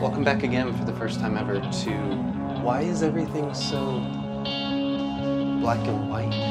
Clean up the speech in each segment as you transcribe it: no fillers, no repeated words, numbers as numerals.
Welcome back again for the first time ever to why is everything so black and white?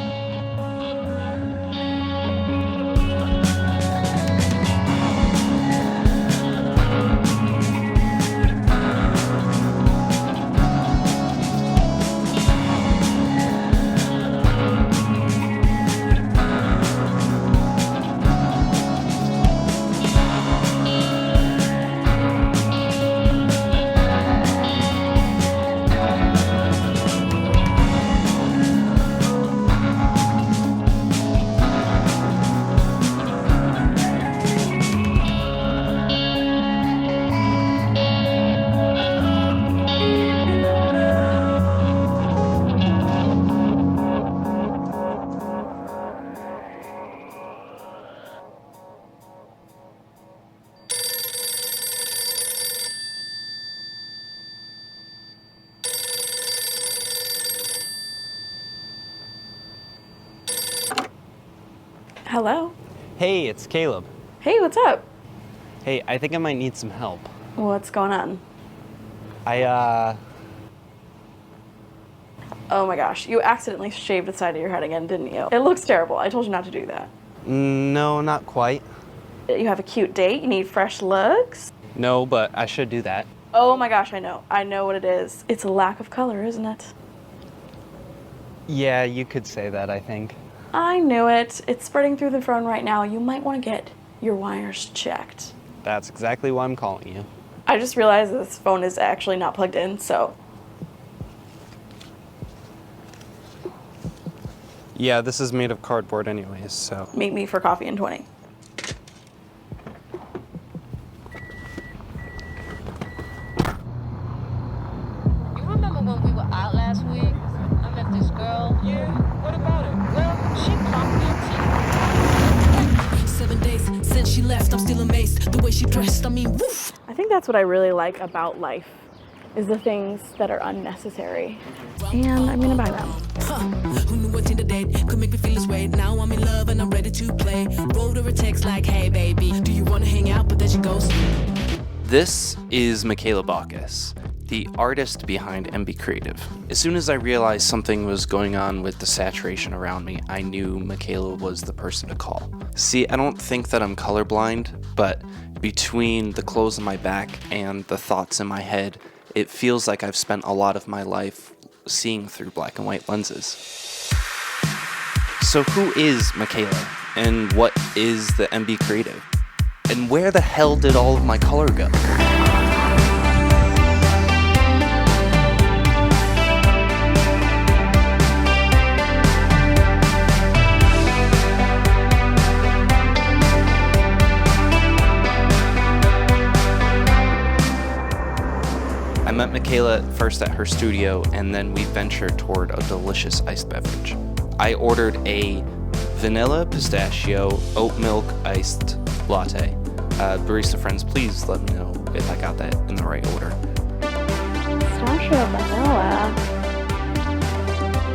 Hello. Hey, it's Caleb. Hey, what's up? Hey, I think I might need some help. What's going on? I Oh my gosh, you accidentally shaved the side of your head again, didn't you? It looks terrible. I told you not to do that. No, not quite. You have a cute date, you need fresh looks? No, but I should do that. Oh my gosh, I know. I know what it is. It's a lack of color, isn't it? Yeah, you could say that, I think. I knew it. It's spreading through the phone right now. You might want to get your wires checked. That's exactly why I'm calling you. I just realized this phone is actually not plugged in, so. Yeah, this is made of cardboard anyways, so. Meet me for coffee in 20. You remember when we were out last week? I met this girl. Yeah, what about it? Well, she clocked me a 7 days since she left, I'm still amazed. The way she dressed, I mean, woof. I think that's what I really like about life, is the things that are unnecessary. And I'm gonna buy them. Who knew what Tinder date could make me feel this way? Now I'm in love and I'm ready to play. Wrote her a text like, hey baby, do you wanna hang out? But then she goes. This is Michaela, the artist behind MB Creative. As soon as I realized something was going on with the saturation around me, I knew Michaela was the person to call. See, I don't think that I'm colorblind, but between the clothes on my back and the thoughts in my head, it feels like I've spent a lot of my life seeing through black and white lenses. So who is Michaela, and what is the MB Creative? And where the hell did all of my color go? I met Michaela first at her studio, and then we ventured toward a delicious iced beverage. I ordered a vanilla pistachio oat milk iced latte. Barista friends, please let me know if I got that in the right order. Pistachio vanilla.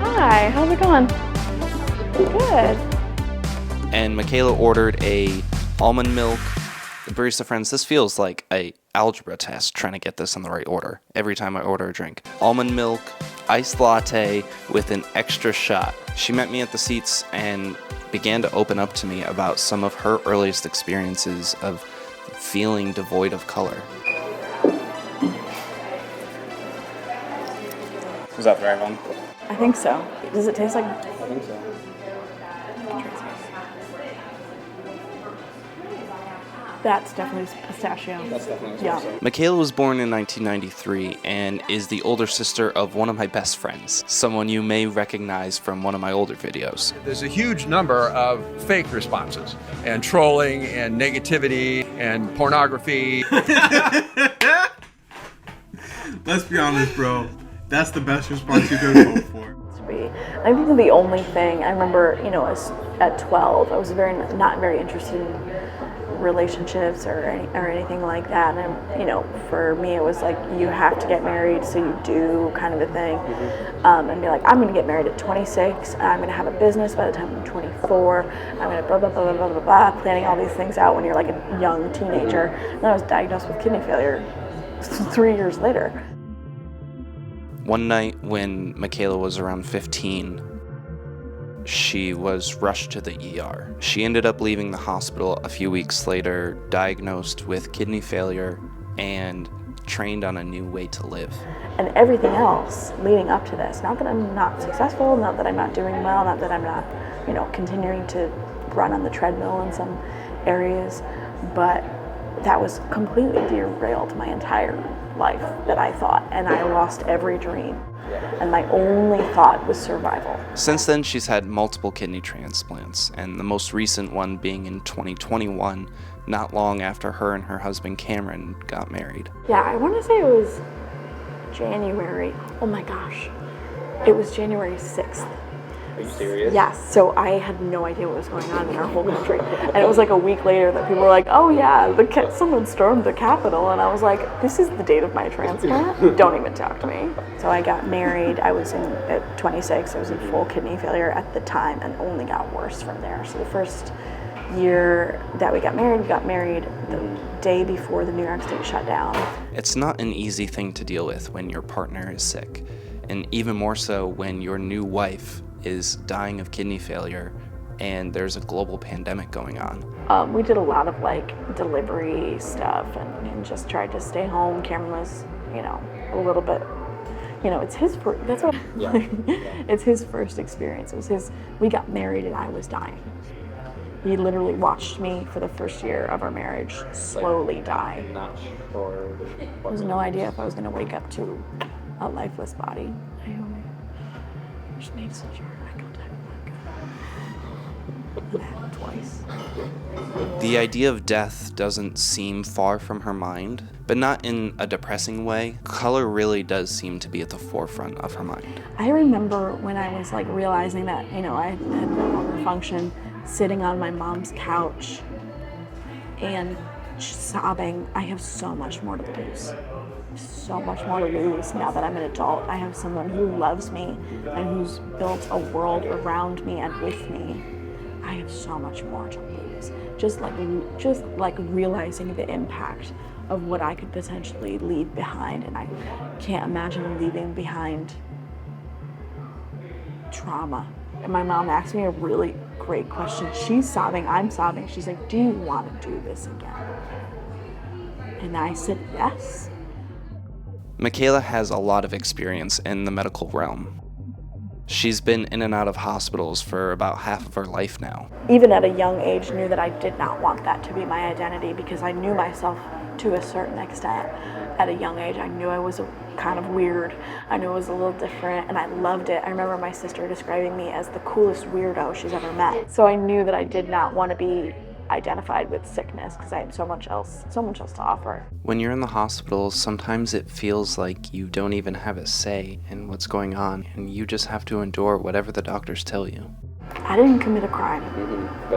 Hi, how's it going? Good. And Michaela ordered a almond milk. Barista friends, this feels like a algebra test trying to get this in the right order every time I order a drink. Almond milk, iced latte with an extra shot. She met me at the seats and began to open up to me about some of her earliest experiences of feeling devoid of color. Was that the right one? I think so. Does it taste like... I think so. That's definitely pistachio. That's definitely Yeah. Michaela was born in 1993 and is the older sister of one of my best friends, someone you may recognize from one of my older videos. There's a huge number of fake responses and trolling and negativity and pornography. Let's be honest, bro. That's the best response you could hope for. I think the only thing I remember, as at 12, I was not very interested in relationships or anything like that. And for me, it was like you have to get married, so you do kind of a thing, and be like, I'm going to get married at 26. And I'm going to have a business by the time I'm 24. I'm going to blah blah blah blah blah blah, planning all these things out when you're like a young teenager. And then I was diagnosed with kidney failure 3 years later. One night when Michaela was around 15, she was rushed to the ER. She ended up leaving the hospital a few weeks later, diagnosed with kidney failure and trained on a new way to live. And everything else leading up to this, not that I'm not successful, not that I'm not doing well, not that I'm not, continuing to run on the treadmill in some areas, but that was completely derailed my entire life that I thought, and I lost every dream. And my only thought was survival. Since then, she's had multiple kidney transplants, and the most recent one being in 2021, not long after her and her husband Cameron got married. Yeah, I want to say it was January. Oh my gosh. It was January 6th. Are you serious? Yes, so I had no idea what was going on in our whole country. And it was like a week later that people were like, oh yeah, someone stormed the Capitol. And I was like, this is the date of my transplant? Don't even talk to me. So I got married. I was at 26. I was in full kidney failure at the time and only got worse from there. So the first year that we got married the day before the New York State shut down. It's not an easy thing to deal with when your partner is sick, and even more so when your new wife is dying of kidney failure and there's a global pandemic going on. We did a lot of delivery stuff and just tried to stay home. Cameron was, a little bit, it's his first, that's what, it's his first experience. It was we got married and I was dying. He literally watched me for the first year of our marriage slowly die. Not sure. There was no idea if I was going to wake up to a lifeless body. I just made such eye contact. That happened twice. The idea of death doesn't seem far from her mind, but not in a depressing way. Color really does seem to be at the forefront of her mind. I remember when I was realizing that, I had no longer function, sitting on my mom's couch and sobbing, I have so much more to lose. So much more to lose now that I'm an adult. I have someone who loves me and who's built a world around me and with me. I have so much more to lose. Just realizing the impact of what I could potentially leave behind, and I can't imagine leaving behind trauma. And my mom asked me a really great question. She's sobbing, I'm sobbing. She's like, do you want to do this again? And I said, yes. Michaela has a lot of experience in the medical realm. She's been in and out of hospitals for about half of her life now. Even at a young age, knew that I did not want that to be my identity because I knew myself to a certain extent. At a young age, I knew I was kind of weird. I knew I was a little different, and I loved it. I remember my sister describing me as the coolest weirdo she's ever met. So I knew that I did not want to be identified with sickness because I had so much else to offer. When you're in the hospital, sometimes it feels like you don't even have a say in what's going on, and you just have to endure whatever the doctors tell you. I didn't commit a crime.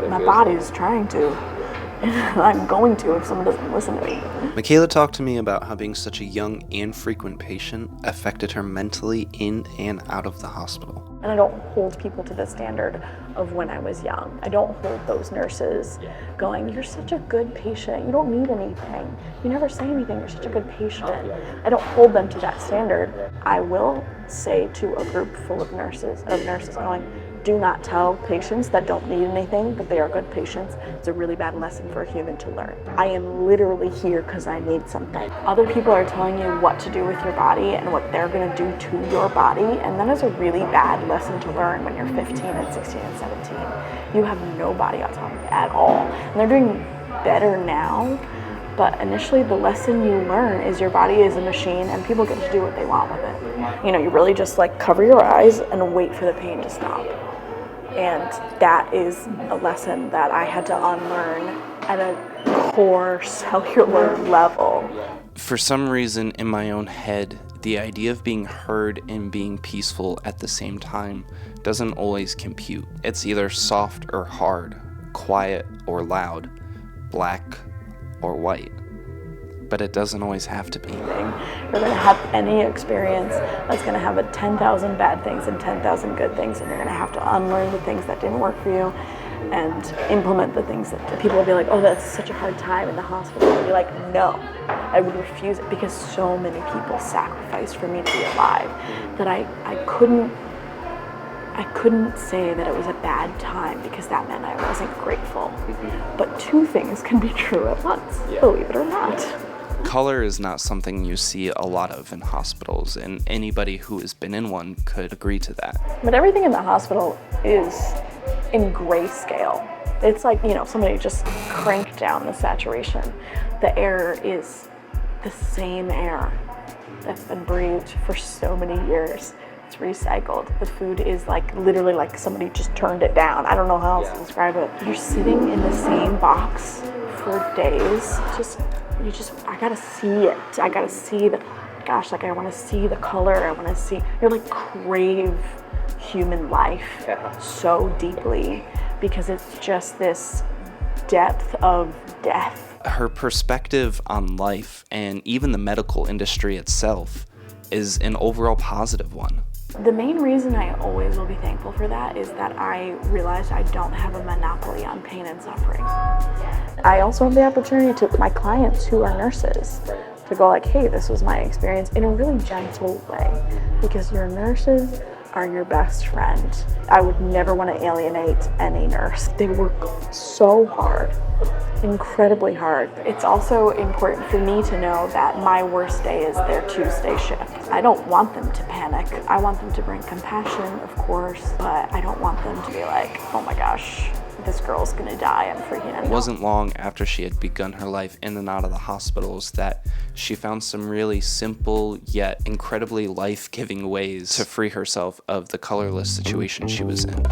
My body's trying to. I'm going to if someone doesn't listen to me. Michaela talked to me about how being such a young and frequent patient affected her mentally in and out of the hospital. And I don't hold people to the standard of when I was young. I don't hold those nurses going, you're such a good patient, you don't need anything. You never say anything, you're such a good patient. I don't hold them to that standard. I will say to a group full of nurses going, do not tell patients that don't need anything that they are good patients. It's a really bad lesson for a human to learn. I am literally here because I need something. Other people are telling you what to do with your body and what they're going to do to your body, and that is a really bad lesson to learn when you're 15 and 16 and 17. You have no body autonomy at all. And they're doing better now, but initially the lesson you learn is your body is a machine and people get to do what they want with it. You really just cover your eyes and wait for the pain to stop. And that is a lesson that I had to unlearn at a core cellular level. For some reason in my own head, the idea of being heard and being peaceful at the same time doesn't always compute. It's either soft or hard, quiet or loud, black or white. But it doesn't always have to be. You're going to have any experience that's going to have 10,000 bad things and 10,000 good things, and you're going to have to unlearn the things that didn't work for you and implement the things that people will be like, oh, that's such a hard time in the hospital. And you're like, no, I would refuse it because so many people sacrificed for me to be alive that I couldn't say that it was a bad time because that meant I wasn't grateful. But two things can be true at once, believe it or not. Color is not something you see a lot of in hospitals, and anybody who has been in one could agree to that. But everything in the hospital is in grayscale. It's like, somebody just cranked down the saturation. The air is the same air that's been breathed for so many years. It's recycled. The food is literally like somebody just turned it down. I don't know how else to describe it. You're sitting in the same box for days. I gotta see it. I gotta see I wanna see the color. I wanna see, you're crave human life so deeply because it's just this depth of death. Her perspective on life and even the medical industry itself is an overall positive one. The main reason I always will be thankful for that is that I realized I don't have a monopoly on pain and suffering. I also have the opportunity to my clients who are nurses to go hey, this was my experience in a really gentle way because your nurses are your best friend. I would never want to alienate any nurse. They work so hard, incredibly hard. It's also important for me to know that my worst day is their Tuesday shift. I don't want them to panic. I want them to bring compassion, of course, but I don't want them to be oh my gosh, this girl's gonna die, I'm freaking out. It wasn't long after she had begun her life in and out of the hospitals that she found some really simple yet incredibly life-giving ways to free herself of the colorless situation she was in.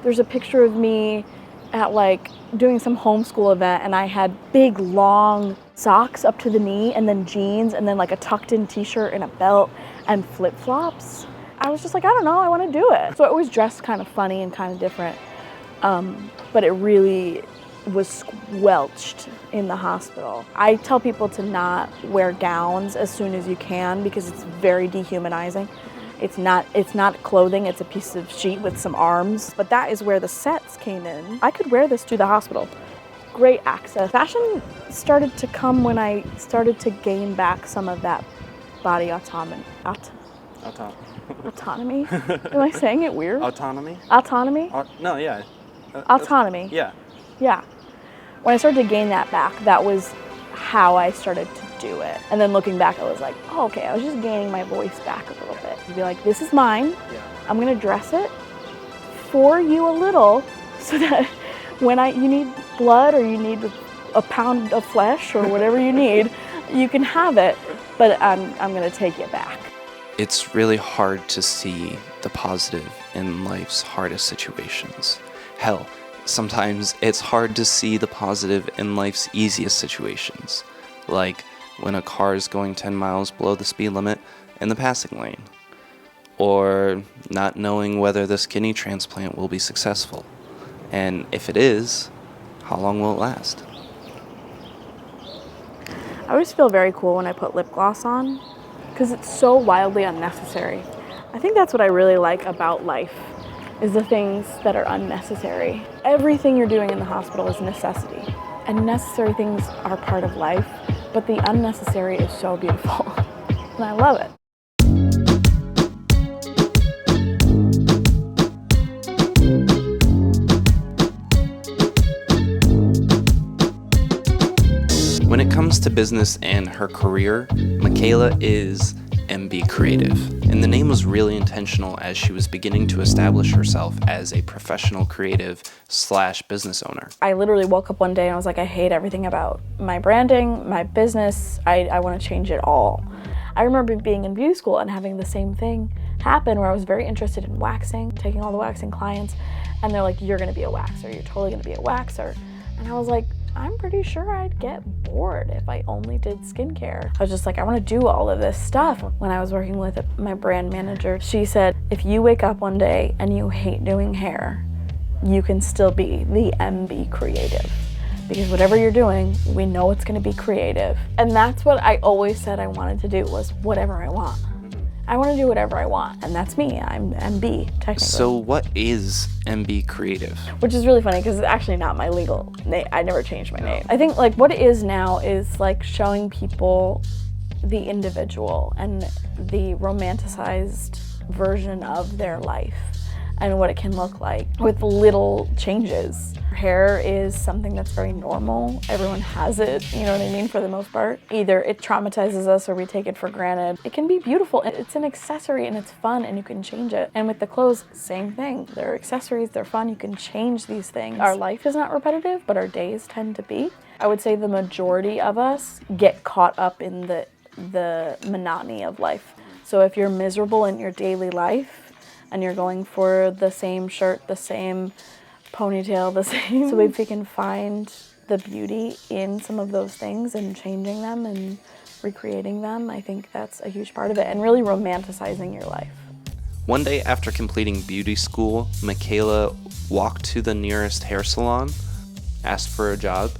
There's a picture of me at doing some homeschool event and I had big long socks up to the knee and then jeans and then a tucked in t-shirt and a belt and flip-flops. I was just I don't know, I want to do it. So I always dressed kind of funny and kind of different, but it really was squelched in the hospital. I tell people to not wear gowns as soon as you can because it's very dehumanizing. It's not clothing, it's a piece of sheet with some arms, but that is where the sets came in. I could wear this to the hospital. Great access. Fashion started to come when I started to gain back some of that body autonomy. Autonomy? Am I saying it weird? Autonomy? Autonomy? No, yeah. Autonomy. Yeah. Yeah. When I started to gain that back, that was how I started to do it. And then looking back, I was oh, okay, I was just gaining my voice back a little bit. To be this is mine. Yeah. I'm gonna dress it for you a little so that when you need blood or you need a pound of flesh or whatever you need, you can have it, but I'm gonna take it back. It's really hard to see the positive in life's hardest situations. Hell, sometimes it's hard to see the positive in life's easiest situations, like when a car is going 10 miles below the speed limit in the passing lane, or not knowing whether this kidney transplant will be successful, and if it is, how long will it last? I always feel very cool when I put lip gloss on because it's so wildly unnecessary. I think that's what I really like about life, is the things that are unnecessary. Everything you're doing in the hospital is necessity, and necessary things are part of life, but the unnecessary is so beautiful, and I love it. When it comes to business and her career, Michaela is MB Creative, and the name was really intentional as she was beginning to establish herself as a professional creative / business owner. I literally woke up one day and I was I hate everything about my branding, my business, I want to change it all. I remember being in beauty school and having the same thing happen where I was very interested in waxing, taking all the waxing clients, and they're you're gonna be a waxer, you're totally gonna be a waxer. And I was I'm pretty sure I'd get bored if I only did skincare. I was just I want to do all of this stuff. When I was working with my brand manager, she said, if you wake up one day and you hate doing hair, you can still be the MB Creative. because whatever you're doing, we know it's gonna be creative. And that's what I always said I wanted to do, was whatever I want. I want to do whatever I want, and that's me. I'm MB, technically. So what is MB Creative? Which is really funny because it's actually not my legal name. I never changed my name. I think like what it is now is like showing people the individual and the romanticized version of their life and what it can look like with little changes. Hair is something that's very normal. Everyone has it, you know what I mean, for the most part. Either it traumatizes us or we take it for granted. It can be beautiful. It's an accessory and it's fun and you can change it. And with the clothes, same thing. They're accessories, they're fun, you can change these things. Our life is not repetitive, but our days tend to be. I would say the majority of us get caught up in the monotony of life. So if you're miserable in your daily life and you're going for the same shirt, the same ponytail, the same. So if we can find the beauty in some of those things and changing them and recreating them, I think that's a huge part of it, and really romanticizing your life. One day after completing beauty school, Michaela walked to the nearest hair salon, asked for a job,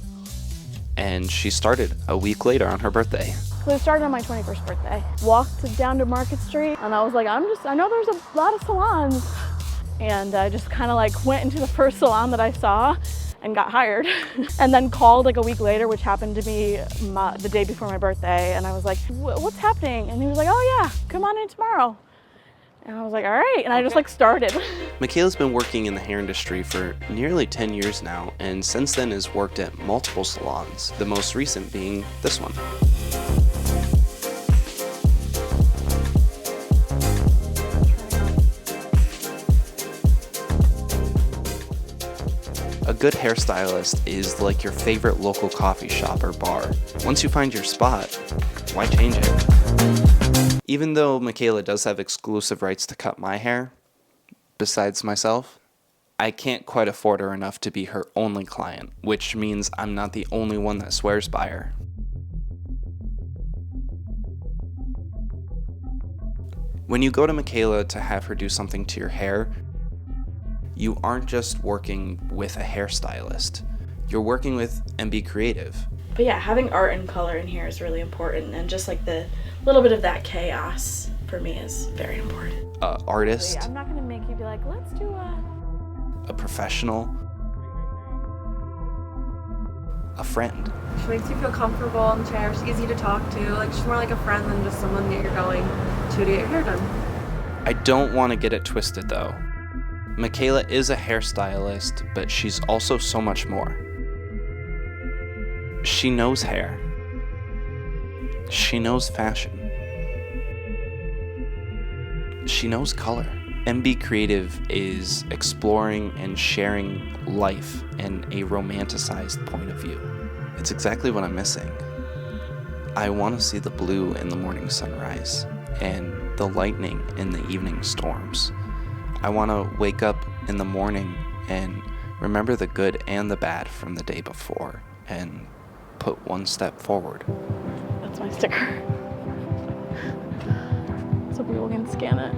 and she started a week later on her birthday. So I started on my 21st birthday. Walked down to Market Street and I was like, I know there's a lot of salons. And I just kind of like went into the first salon that I saw and got hired. And then called like a week later, which happened to be the day before my birthday. And I was like, what's happening? And he was like, oh yeah, come on in tomorrow. And I was like, all right. And I just like started. Michaela's been working in the hair industry for nearly 10 years now, and since then has worked at multiple salons, the most recent being this one. A good hairstylist is like your favorite local coffee shop or bar. Once you find your spot, why change it? Even though Michaela does have exclusive rights to cut my hair, besides myself, I can't quite afford her enough to be her only client, which means I'm not the only one that swears by her. When you go to Michaela to have her do something to your hair, you aren't just working with a hairstylist. You're working with MB Creative. But yeah, having art and color in here is really important, and just like the little bit of that chaos for me is very important. Artist. So yeah, I'm not gonna make you be like, let's do a professional. A friend. She makes you feel comfortable in the chair. She's easy to talk to. Like, she's more like a friend than just someone that you're going to get your hair done. I don't want to get it twisted though. Michaela is a hairstylist, but she's also so much more. She knows hair. She knows fashion. She knows color. MB Creative is exploring and sharing life in a romanticized point of view. It's exactly what I'm missing. I want to see the blue in the morning sunrise and the lightning in the evening storms. I want to wake up in the morning and remember the good and the bad from the day before and put one step forward. That's my sticker. So people can scan it.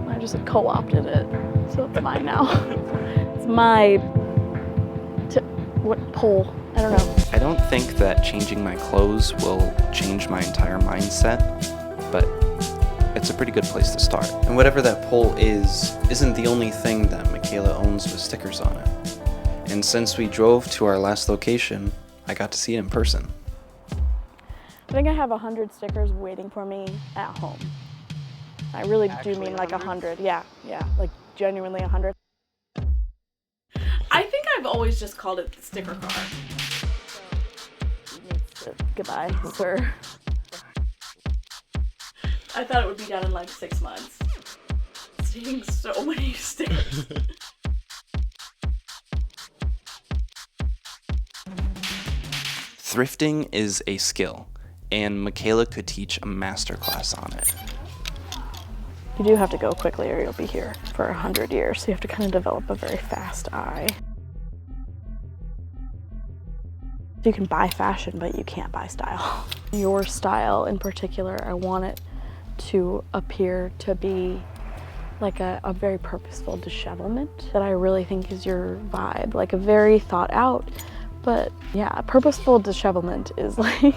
I just co-opted it, so it's mine now. It's my pole? I don't know. I don't think that changing my clothes will change my entire mindset, but it's a pretty good place to start. And whatever that pole isn't the only thing that Michaela owns with stickers on it. And since we drove to our last location, I got to see it in person. I think I have 100 stickers waiting for me at home. I really do mean like 100. Yeah, like genuinely 100. I think I've always just called it the sticker car. Goodbye, sir. I thought it would be done in like 6 months. It's taking so many stickers. Thrifting is a skill, and Michaela could teach a masterclass on it. You do have to go quickly or you'll be here for 100 years, so you have to kind of develop a very fast eye. You can buy fashion, but you can't buy style. Your style in particular, I want it to appear to be like a very purposeful dishevelment that I really think is your vibe, like a very thought out But yeah, purposeful dishevelment is like...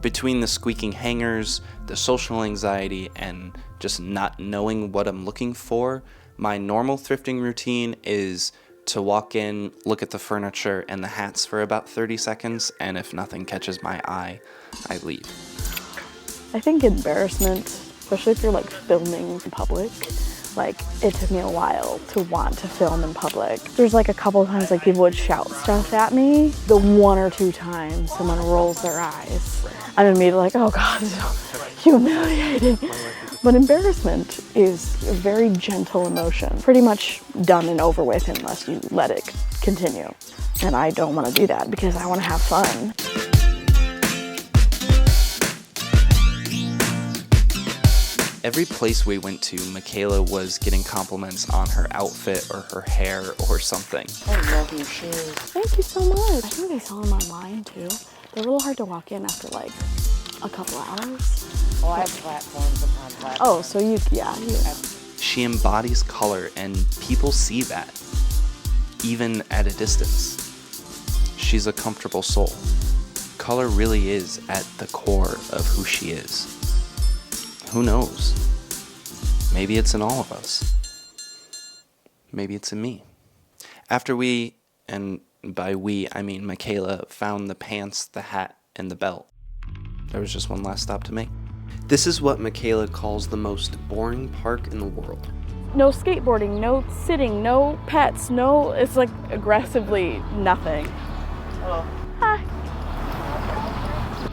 Between the squeaking hangers, the social anxiety, and just not knowing what I'm looking for, my normal thrifting routine is to walk in, look at the furniture and the hats for about 30 seconds, and if nothing catches my eye, I leave. I think embarrassment, especially if you're like filming in public, like it took me a while to want to film in public. There's like a couple of times like people would shout stuff at me. The 1 or 2 times someone rolls their eyes, I'm immediately like, oh God, this is humiliating. But embarrassment is a very gentle emotion, pretty much done and over with unless you let it continue. And I don't want to do that because I want to have fun. Every place we went to, Michaela was getting compliments on her outfit or her hair or something. I love your shoes. Thank you so much. I think they sell them online too. They're a little hard to walk in after like a couple hours. Oh, I have platforms upon platforms. Oh, so you. She embodies color and people see that, even at a distance. She's a comfortable soul. Color really is at the core of who she is. Who knows? Maybe it's in all of us. Maybe it's in me. After we, and by we I mean Michaela, found the pants, the hat, and the belt, there was just one last stop to make. This is what Michaela calls the most boring park in the world. No skateboarding, no sitting, no pets, no, it's like aggressively nothing. Hello. Hi.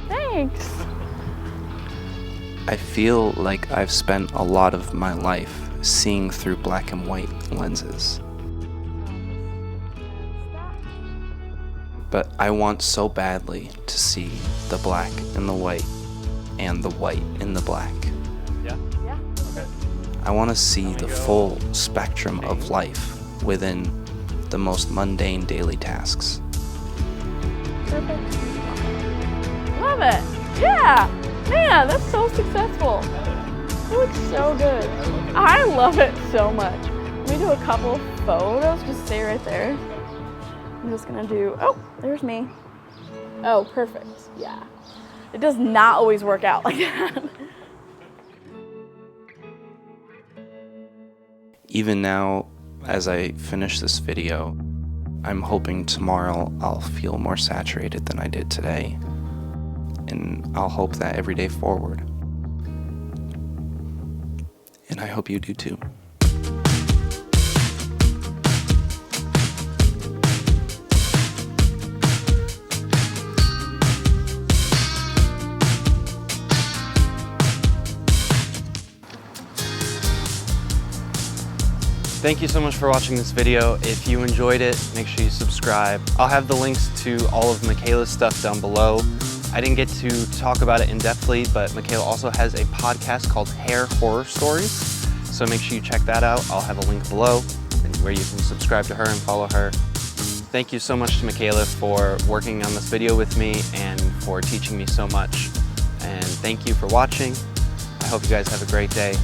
Thanks. I feel like I've spent a lot of my life seeing through black and white lenses. But I want so badly to see the black in the white and the white in the black. Yeah? Okay. I want to see the full spectrum of life within the most mundane daily tasks. Perfect. Love it. Yeah. Man, that's so successful. It looks so good. I love it so much. Let me do a couple photos. Just stay right there. I'm just gonna do, oh, there's me. Oh, perfect, yeah. It does not always work out like that. Even now, as I finish this video, I'm hoping tomorrow I'll feel more saturated than I did today. And I'll hope that every day forward. And I hope you do too. Thank you so much for watching this video. If you enjoyed it, make sure you subscribe. I'll have the links to all of Michaela's stuff down below. I didn't get to talk about it in depthly, but Michaela also has a podcast called Hair Horror Stories. So make sure you check that out. I'll have a link below where you can subscribe to her and follow her. Thank you so much to Michaela for working on this video with me and for teaching me so much. And thank you for watching. I hope you guys have a great day.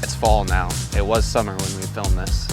It's fall now. It was summer when we filmed this.